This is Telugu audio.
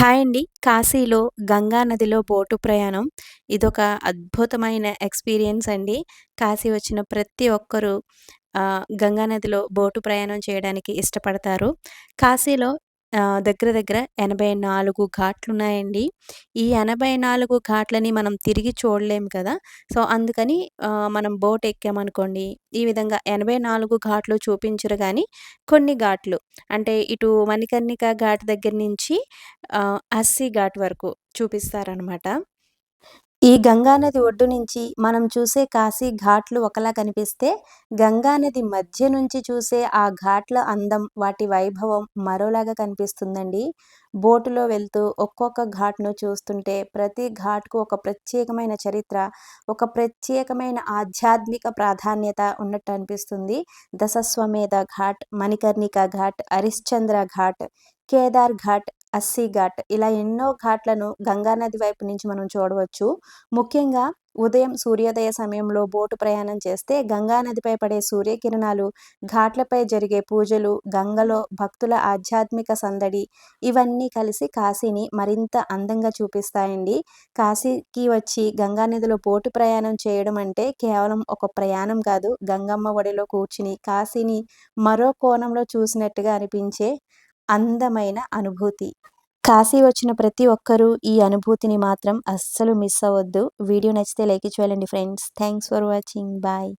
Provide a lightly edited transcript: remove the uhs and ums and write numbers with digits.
హాయ్ అండి. కాశీలో గంగా నదిలో బోటు ప్రయాణం ఇదొక అద్భుతమైన ఎక్స్‌పీరియన్స్ అండి. కాశీ వచ్చిన ప్రతి ఒక్కరూ గంగా నదిలో బోటు ప్రయాణం చేయడానికి ఇష్టపడతారు. కాశీలో దగ్గర దగ్గర 84 ఘాట్లున్నాయండి. ఈ 84 ఘాట్లని మనం తిరిగి చూడలేం కదా! సో, అందుకని మనం బోట్ ఎక్కామనుకోండి, ఈ విధంగా 84 ఘాట్లు చూపించరు గానీ, కొన్ని ఘాట్లు అంటే ఇటు మణికర్ణిక ఘాట్ దగ్గర నుంచి 80 ఘాట్ వరకు చూపిస్తారనమాట. ఈ గంగా నది ఒడ్డు నుంచి మనం చూసే కాశీ ఘాట్లు ఒకలా కనిపిస్తే, గంగా నది మధ్య నుంచి చూసే ఆ ఘాట్ల అందం, వాటి వైభవం మరోలాగా కనిపిస్తుందండి. బోటులో వెళ్తూ ఒక్కొక్క ఘాట్‌ను చూస్తుంటే, ప్రతి ఘాట్‌కు ఒక ప్రత్యేకమైన చరిత్ర, ఒక ప్రత్యేకమైన ఆధ్యాత్మిక ప్రాధాన్యత ఉన్నట్టు అనిపిస్తుంది. దశశ్వమేధ ఘాట్, మణికర్ణిక ఘాట్, హరిశ్చంద్ర ఘాట్, కేదార్ ఘాట్, అస్సీ ఘాట్ ఇలా ఎన్నో ఘాట్లను గంగా నది వైపు నుంచి మనం చూడవచ్చు. ముఖ్యంగా ఉదయం సూర్యోదయ సమయంలో బోటు ప్రయాణం చేస్తే గంగా నదిపై పడే సూర్యకిరణాలు, ఘాట్లపై జరిగే పూజలు, గంగలో భక్తుల ఆధ్యాత్మిక సందడి ఇవన్నీ కలిసి కాశీని మరింత అందంగా చూపిస్తాయండి. కాశీకి వచ్చి గంగా నదిలో బోటు ప్రయాణం చేయడం అంటే కేవలం ఒక ప్రయాణం కాదు, గంగమ్మ ఒడిలో కూర్చుని కాశీని మరో కోణంలో చూసినట్టుగా అనిపించే అందమైన అనుభూతి. కాశీ వచ్చిన ప్రతి ఒక్కరూ ఈ అనుభూతిని మాత్రం అస్సలు మిస్ అవ్వద్దు. వీడియో నచ్చితే లైక్ ఇచ్చి వెళ్ళండి friends. Thanks for watching. Bye.